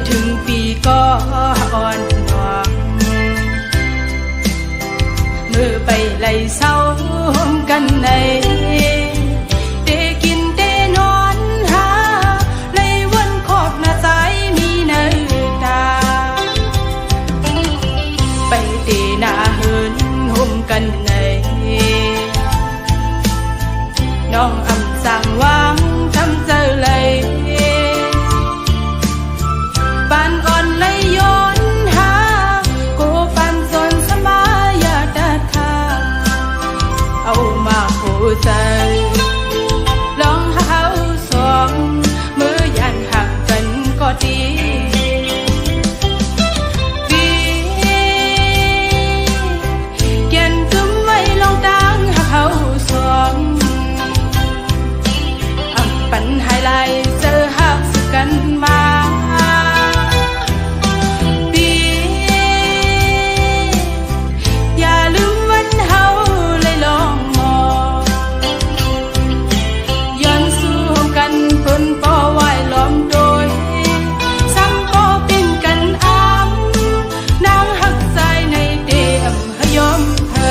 ถึงปีก็อ่อนหวานมือไปไล่เศร้ากันในเตกินเตนอนหาไล่วนขอบหน้าใจมีเนื้อตาไปเตหน้าเหินห่มกันในน้องอำสั่งวางทำเจอเลยปานอ่อนเลยย้อนหาโกปันสนสมายาตาทาเอามาโหใจลองหาสองมือยันห่างกันก็ดีเกียนจุ้มไว้ลองดังหาเขาสองปันไฮไลท์เจอหักสุกันมาปีอย่าลืมวันเฮาเลยลองมองย้อนสู้กันเพิ่นป่อไหวล้อมโดยซ้ำป่อปิ้นกันอ้ามนางหักใจในเดมหยอมเธอ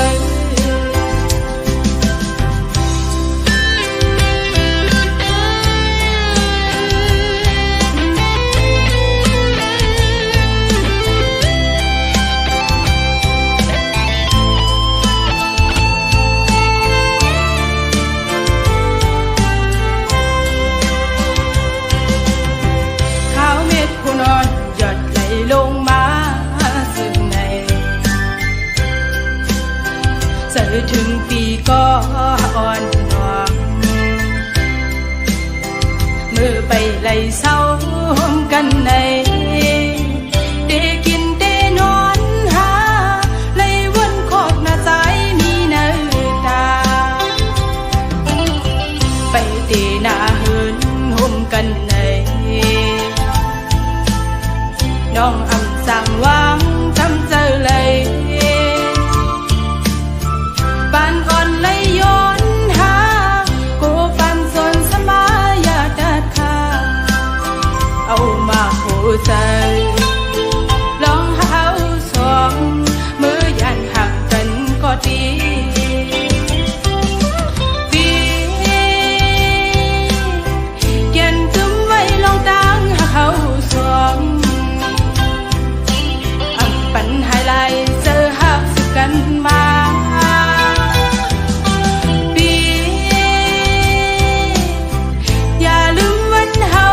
ผู้นอนหยดไหลลงมาซึ่งในเสือถึงปีก็อ่อนหวานมือไปไล่เศร้ากันในเตกินเตนอนหาไล่วนขอบหน้าใจมีเนื้อตาไปเตหน้าเหินห่มกันในน้องอำสั่งวางทำเจอเลยปานอ่อนเลยย้อนหาโกปันสนสมายาตาทาเอามาโหใจลองหาสองมือยันห่างกันก็ดีเกียนจุ้มไว้ลองดังหาเขาสองปันไฮไลท์เจอหักสุกันมาปีอย่าลืมวันเฮา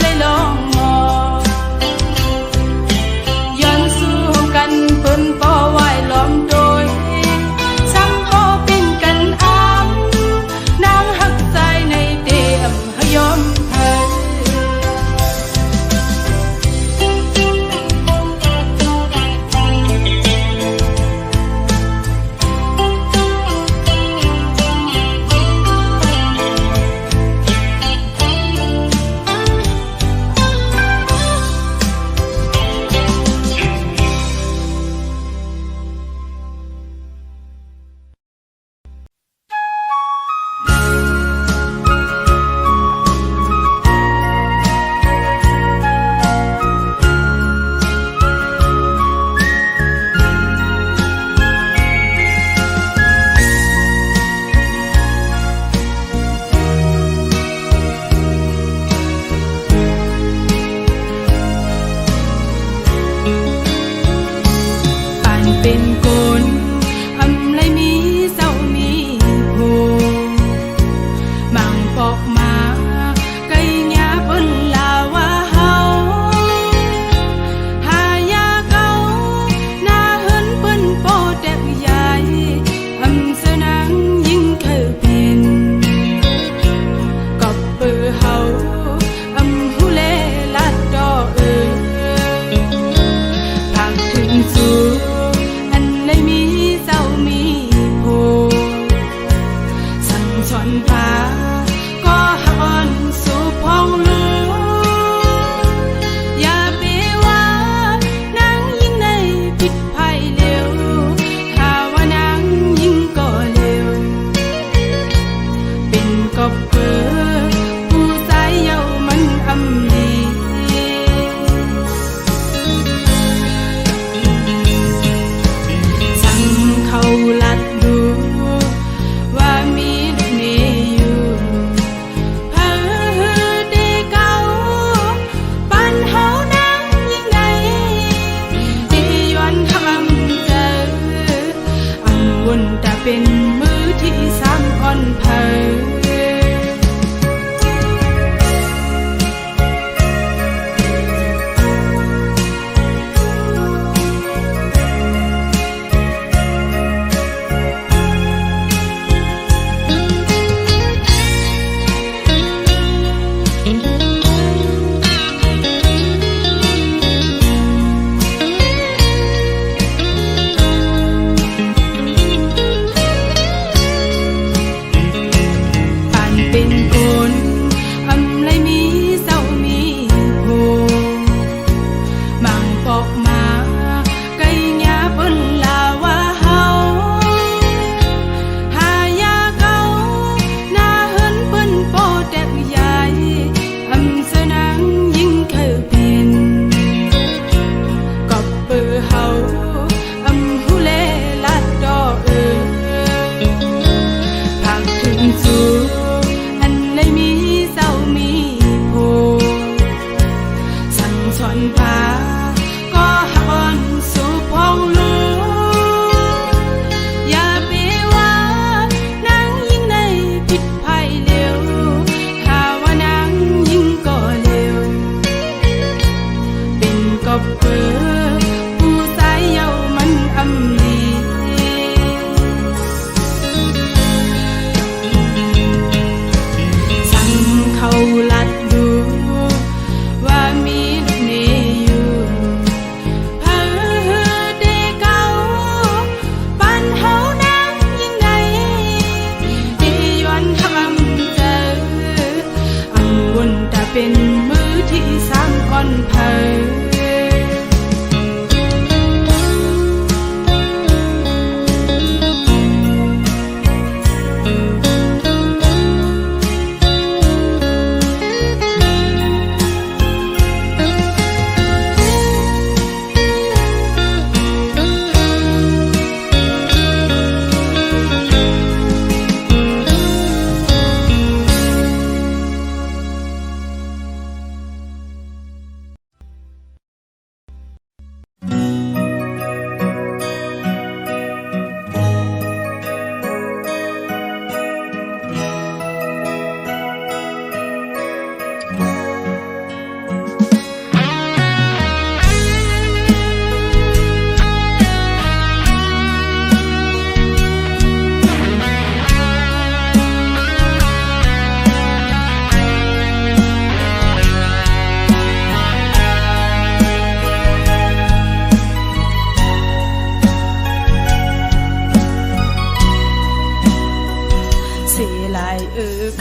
เลยลองมอง ชนพาก็อ่อนสู่พองลูอย่าไปว่านังยิ่งในผิดภัยเร็วถ้าว่านังยิ่งก็เร็วเป็นกบเปื้อผู้สายเยามันอำลีสั่งเขาลัดดูว่ามีลูกเนอยู่เพ้อเดเก่าปันเฮานังยิ่งใดที่ย้อนทำเจออังวนแต่เป็นมือที่สร้างก่อนเพ้อ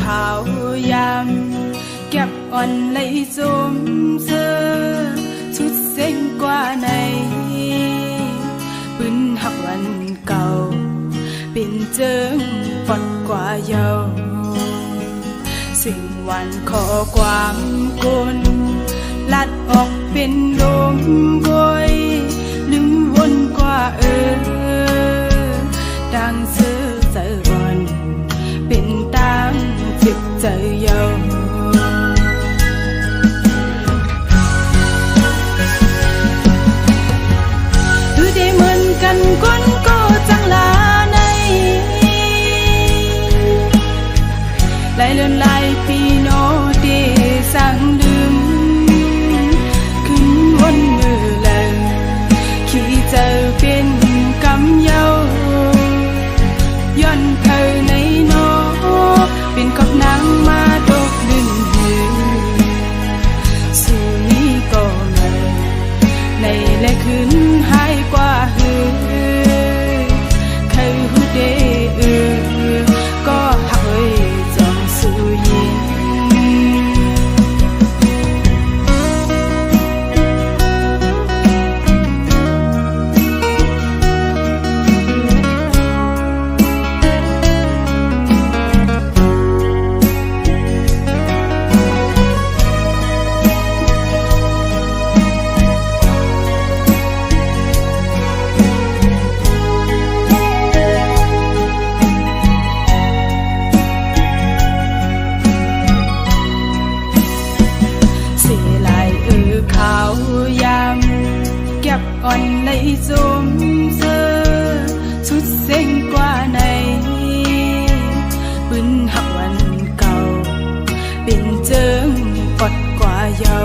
ขาวยำเก็บอ่อนเลยซุ่มเสื้อชุดเส้นกว่าในปืนหักวันเก่าเป็นเจิงฟอดกว่าเยาสิ่งวันขอความกุนลัดออกเป็นลมบอยลืมวนกว่าดังเสือเจอวันเป็นตามจิตใจเยาคือได้เหมือนกันคนก็จังลาในหลายเลือนหลายปีโนเดสั่งลืมขึ้นวนมือแลขี่เจอเป็นกำเยาย้อนเธอในโนเป็นกับนางมาดกดึงหือสู่นี้ก็เลยในและคืนหายกว่าหือเคยหูเดก็หักเลยจองสู่ยินอ่อนในซุ่มเสื้อชุดเส้นกว่าในปืนหักวันเก่าเป็นเจิงกดกว่าเยา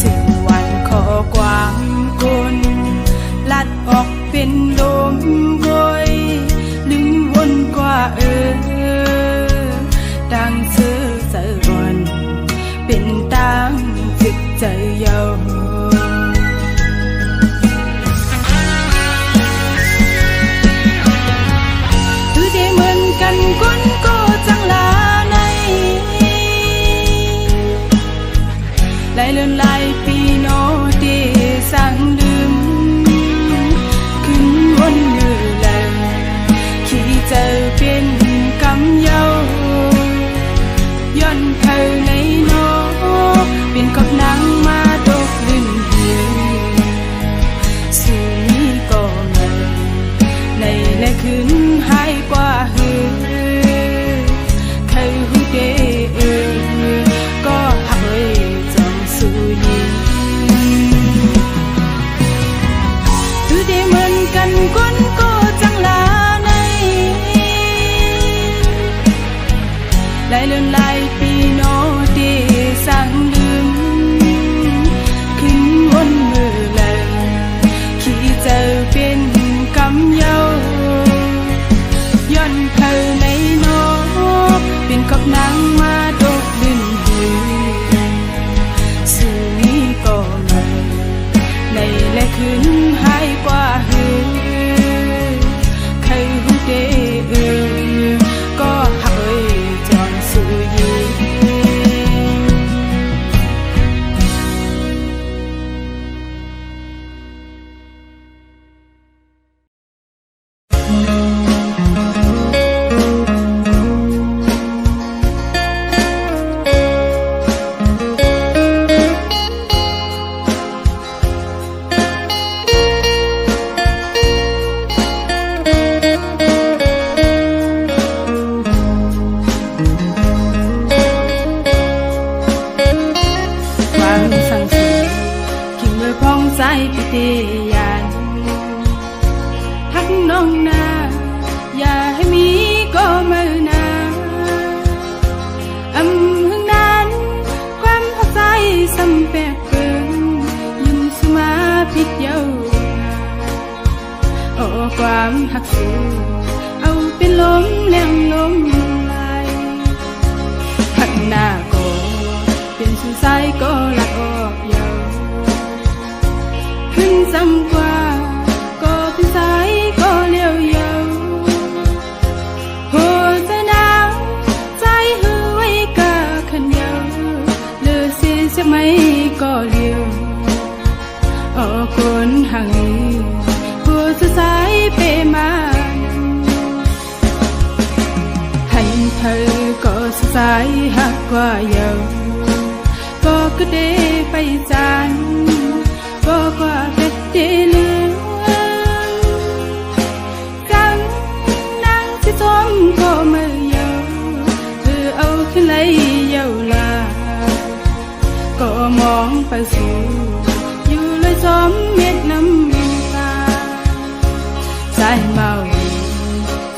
สิ่งวันขอความกุนลัดออกเป็นลมบอยลืมวนกว่าดังเสือเจอวันเป็นตามจิตใจเยากันคนก็จังลาในหลายเลือนหลายปีโนเดสั่งลืมขึ้นวนมือแลขี่เจอเป็นกำเยาย้อนเธอในโนเป็นกับนางมาดกลืนหือสู่นี้ก็เลยในและคืนหายกว่าหือเคยหูเดก็หักเลยจองสู่ ปิเตยันหักน้องนาอย่าให้มีก็มือนาหึงนั้นความหักใจซ้ำแปลกเกินยิ่งสุมาพิดเย้าโอ้ความหักสูเอาเป็นลมแรงลมไหลหักหน้าก็เป็นสุดสายก็ลักออกเยาขึ้นซ้ำกว่าก็เป็นสายก็เลี้ยวเยาหัวใจหนาวใจหือไว้กะขันเยาเลือเสียสักไม่ก็เลี้ยวโอ้คนห่างหัวสุดสายเปมาให้เธอก็สุดสายหักกว่าเยาก็กระเดไปจานก็กว่าเป็ดเดลือกังนั่งที่จมก็มือเยาคือเอาขึ้นเลยเยาลาก็มองไปสู่อยู่เลยจมเม็ดน้ำตาสายเมา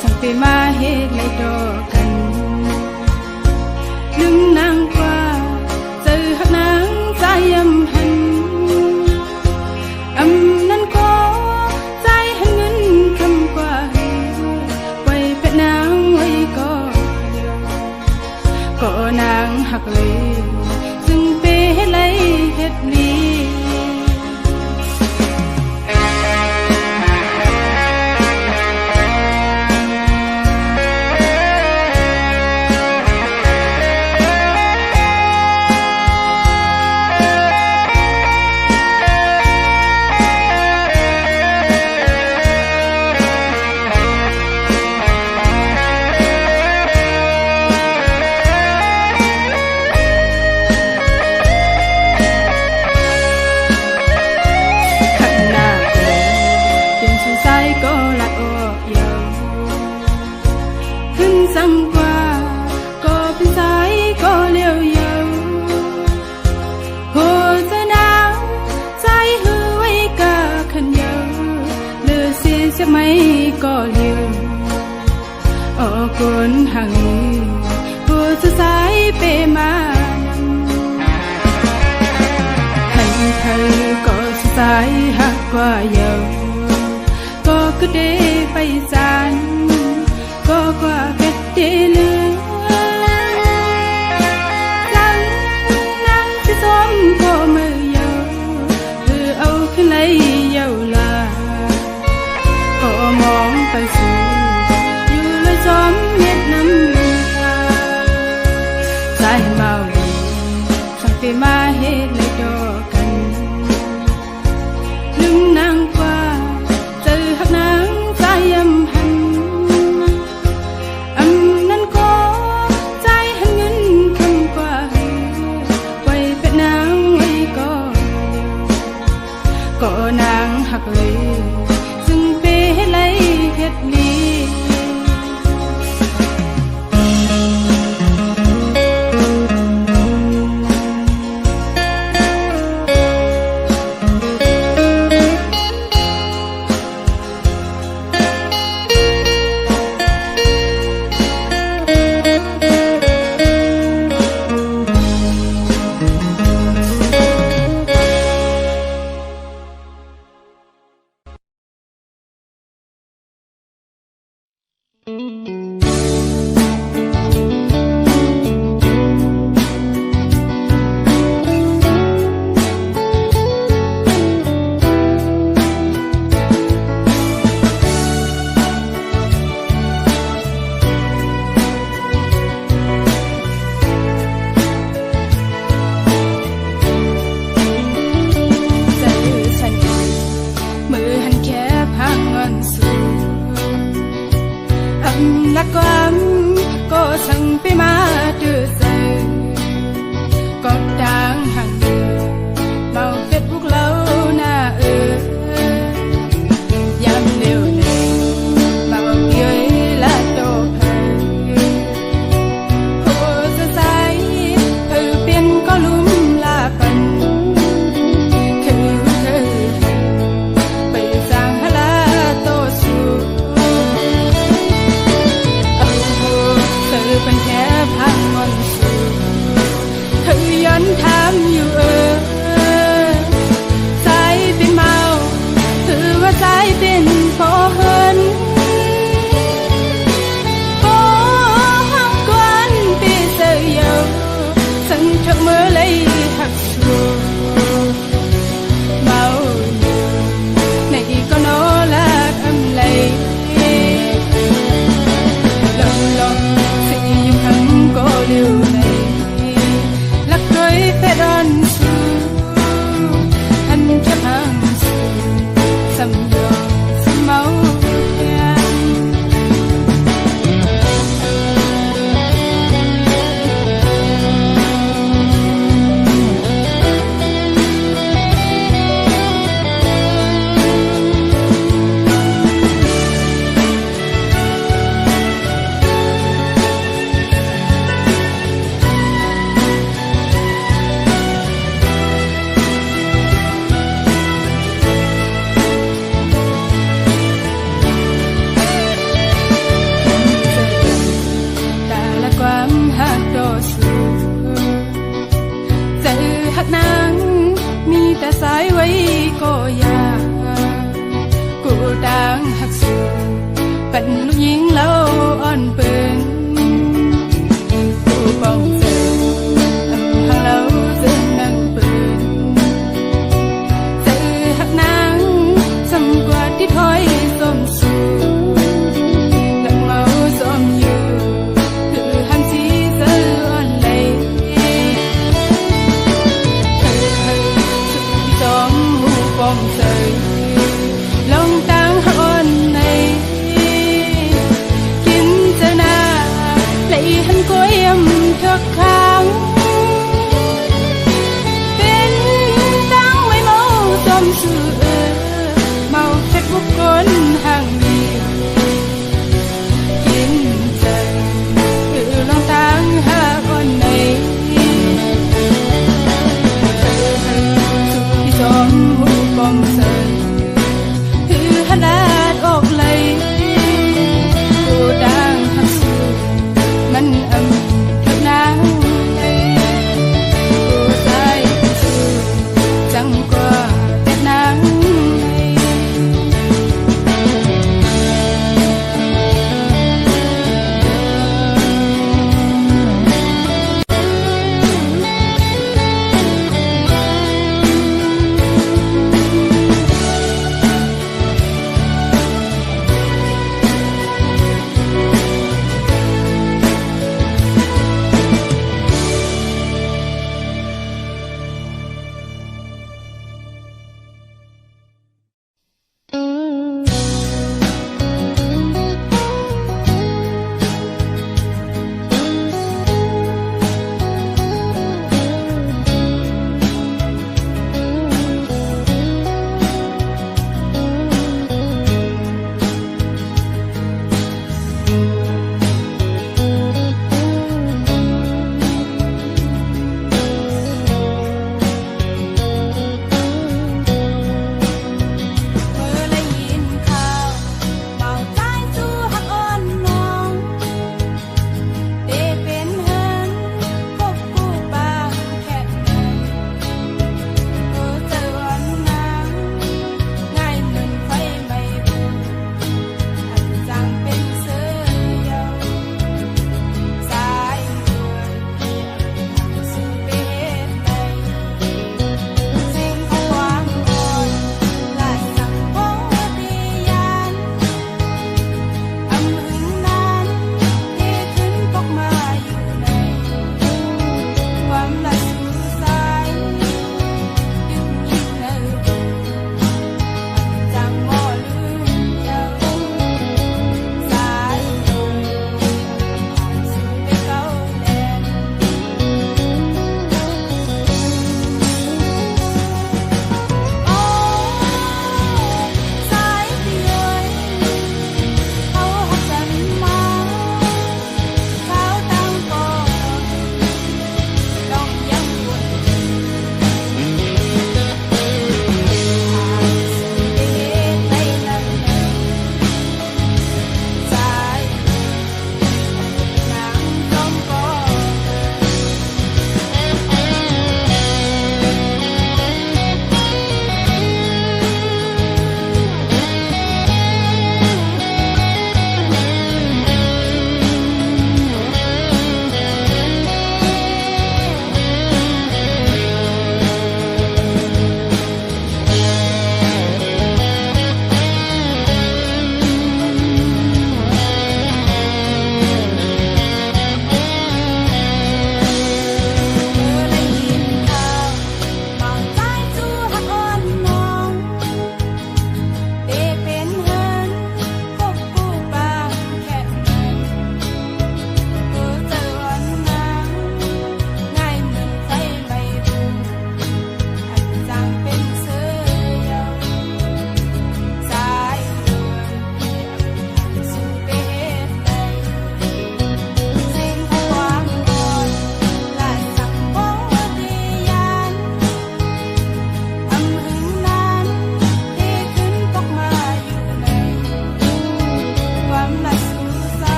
สั่งไปมาเหตุไรดอกันลืมนางกว่าเจอหักนางใจหันนั้นก็ใจหันเงินคำกว่าไว้เป็ดนางไว้ก็นางหักเลยซึ่งเปเฮ็ดไรเฮ็ดลีก็ลักออกเยาขึ้นซ้ำกว่าก็เป็นสายก็เลี้ยวเยาหัวใจหนาวใจหือไว้กะขันเยาเลือเสียสักไม่ก็เลี้ยวโอ้คนห่างหัวใจสายเปมาให้เธอก็สายหักกว่าเยาก็กระเดไปจานก็กว่าเป็ดเดลือกังนั่งที่จมก็มือเยาคือเอาขึ้นเลยเยาลาก็มองไปสู่อยู่เลยจมเม็ดน้ำตาใจเมาสั่งไปมาเหตุเลยดอกันลืมนางกว่าหักนางใจหันนั้นก็ใจหันเงินคำกว่าไว้เป็ดนางไว้ก็นางหักเลยซึ่งเปเฮ็ดไรเฮ็ดลี ไว้ก็อยากกูดังหักสูเป็นลูกหญิงแล้วอ่อนเปินกูป้องเจอหางแล้วเจอนังเปินเจอหักนางสำกว่าที่ถอยสมสู่หลังเมาสมอยู่คือหันที่เจออ่อนไหลจอมหูป้องเจอลงตังอ่อนในกินเจอหน้าเลยหันก้อยยำทุกครั้งเป็นตังไม่เมาจอมสื่อเมาเช็ดบุกคนห่างดีกินใจคือลงตังหาอ่อนในสุขที่จอมหูป้องเจอ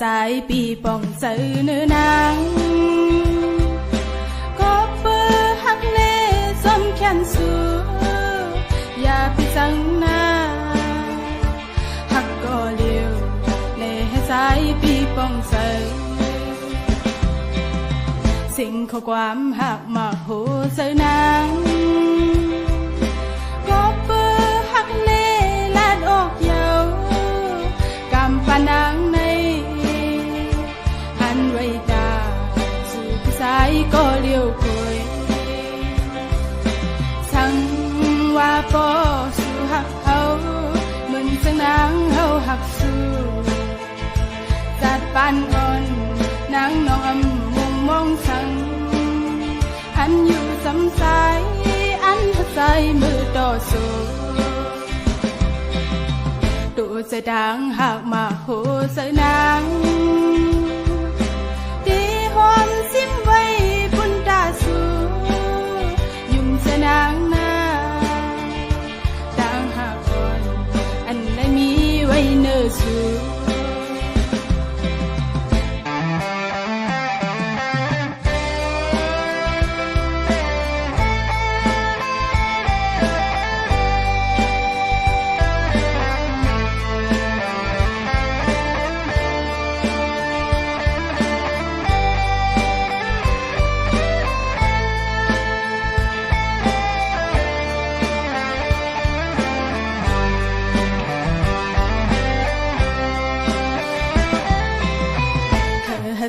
dài bị bỏng sợ nữ nàng có bơ hắc lê xóm khen xưa ya bị sang na hắc có liều lê dài bị bỏng sợสิ่งข้อความหักมาโหเสนางก็เปื้อหักเล่ลาดออกเยาวกำปานางในอันไว้ตาสู่ผู้ชายก็เลี้ยวคุยสั่งว่าปอสู่หักเขาเหมือนสังนางเขาหักสู่จัดปานอ่อนนางน้องอำมุงมองสั่งอันอยู่สำสายอันหักใจมือต่อสู้ตัวจะดังหากมาโหเสนางตีหอมซิมไว้บนตาสูยุ่งเสนางนาดังหากก่อนอันได้มีไว้เนื้อสู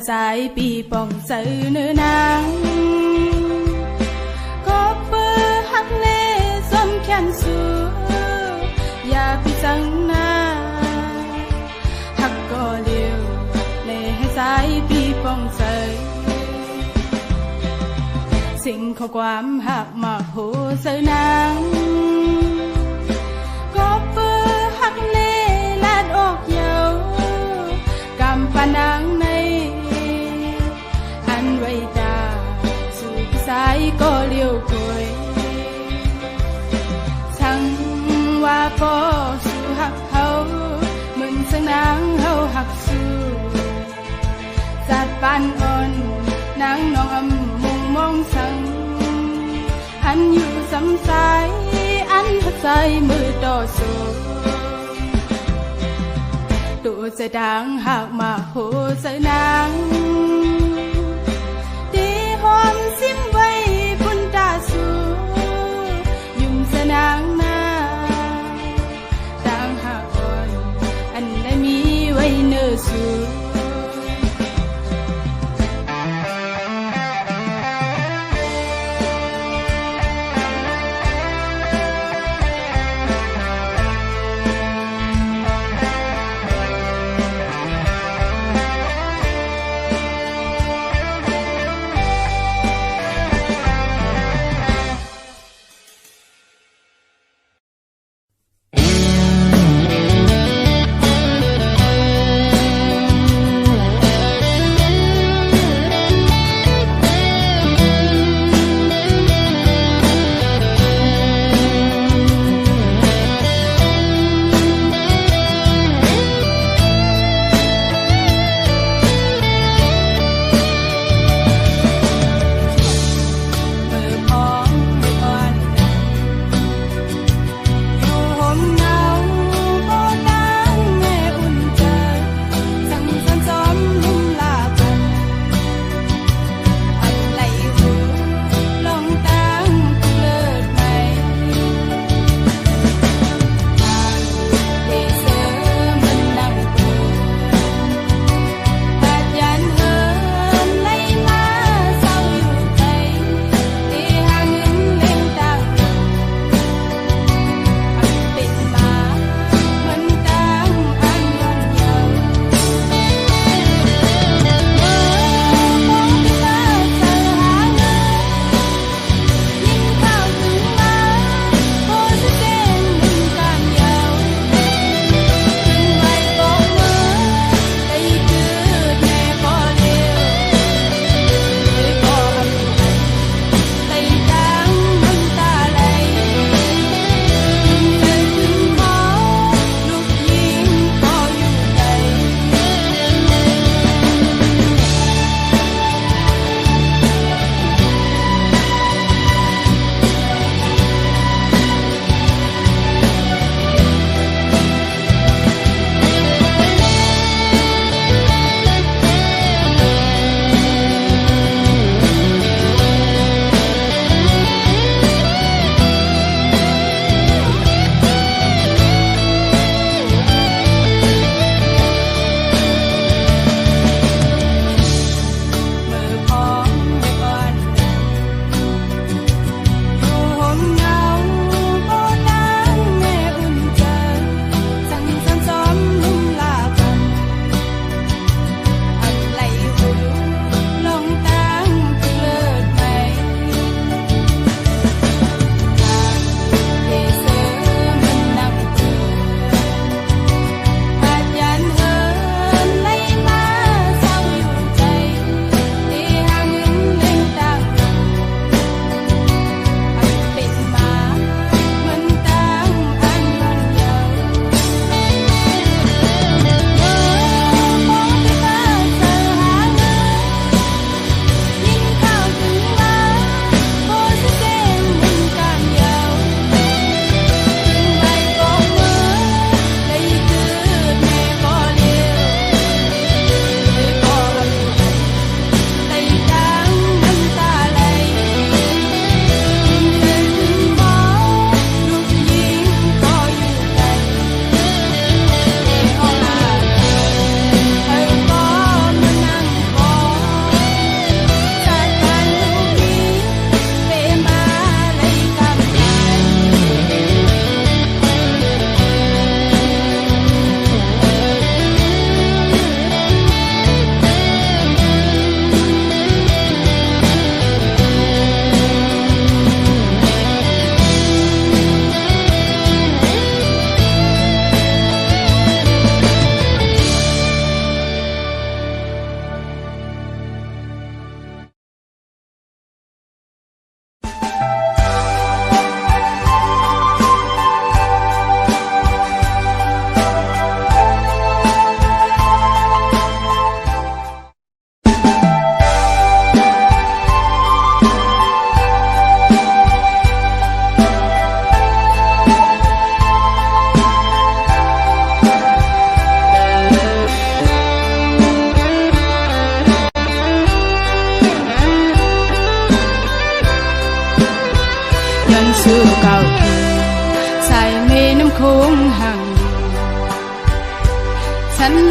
dài bị bỏng sợ nữ nàng có bơ hắc lê xóm khen xưa ya bị sang na hắc có liều lê dài bị bỏng sợสิ่งข้อความหักมาโหเสนางก็เปื้อหักเล่ลาดออกเยาวกำปานางในอันไว้ตาสู่ผู้ชายก็เลี้ยวคุยสั่งว่าปอสู่หักเขาเหมือนสังนางเขาหักสู่จัดปานอ่อนนางน้องอำมุงมองสั่งอันอยู่สำสายอันหักใจมือต่อสู้ตัวจะดังหากมาโหเสนางตีหอมซิมไว้บนตาสูยุ่งเสนางนาดังหากก่อนอันได้มีไว้เนื้อสู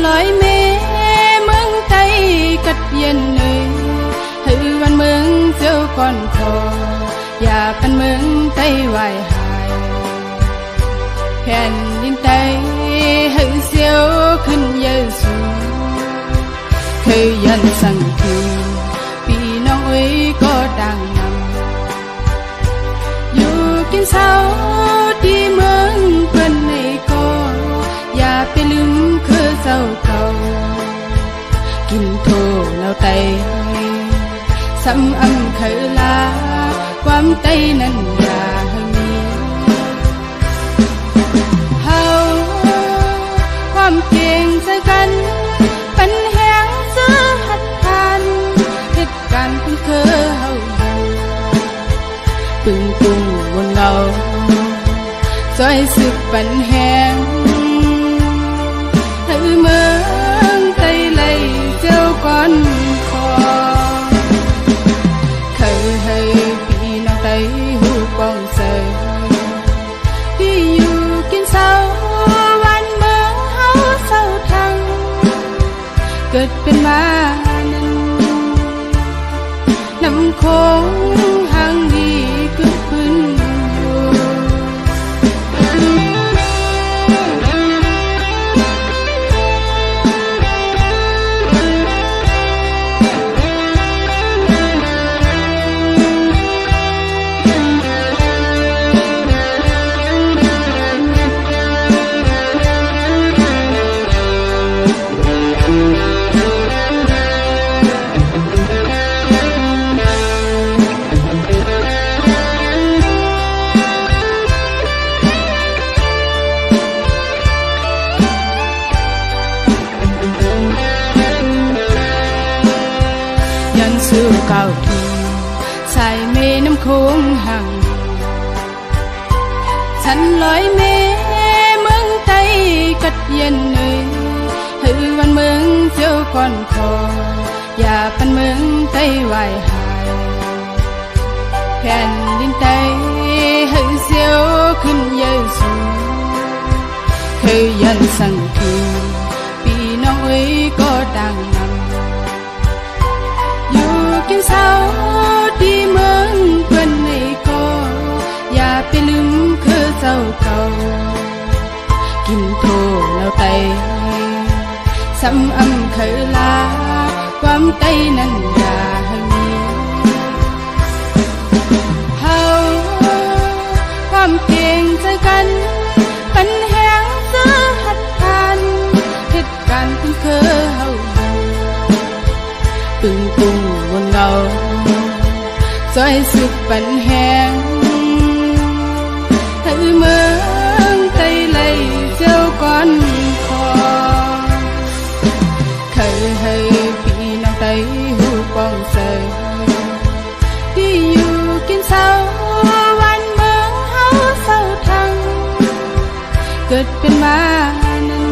ลอยเมเมืองไตกัดเย็นเนยให้วันเมืองเจ้าก่อนคออย่าเป็นเมืองไตไหวหายแผ่นดินไตให้เสียวขึ้นเยซูเคยยันสั่งคือพี่น้องเอ้ยก็ดังนำอยู่กินเศร้าที่เมืองเพื่อนในก็อย่าไปลืมคือเศร้าเก่ากินโทแล้วไตซ้ำอำเคยลาความไตนั้นอย่าให้มีเฮาความเก่งใจกันเป็นแหงเสื้อหัดผ่านเหตุการณ์เพิ่งเคยเฮาตึงตุงบนเงาซอยสึกปันแหงให้เมืองไตไหลเจ้าก่อนคอเคยให้พี่น้องไตหูปองเสยที่อยู่กินเศร้าวันเมืองเฮาเศร้าทั้งเกิดเป็นมานั้นน้ำโคงห่างดีกึกพื้นอยู่สู่เก่าทีสายเมน้ำโค้งห่างฉันลอยเมเมืองไตกัดเย็นเนยให้วันเมืองเจ้าก่อนคออย่าเป็นเมืองไตไหวหายแผ่นดินไตให้เสียวขึ้นเยซูเคยยันสั่งคือพี่น้องเอ้ยก็ดังนำกินเศร้าที่เมืองเพื่อนในก็อย่าไปลืมคือเจ้าเก่ากินโทแล้วไตซ้ำอำเคยลาความไตนั้นอย่าให้มีเฮาความเก่งใจกันเป็นแหงเสื้อหัดผ่านเหตุการณ์ที่เคยเฮาตึงตุงบนเงาซอยสึกปันแหงให้เมืองไตไหลเจ้าก่อนคอเคยให้พี่น้องไตหูปองเสยที่อยู่กินเศร้าวันเมืองเฮาเศร้าทั้งเกิดเป็นมานั้น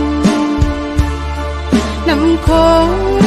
น้ำโค้ง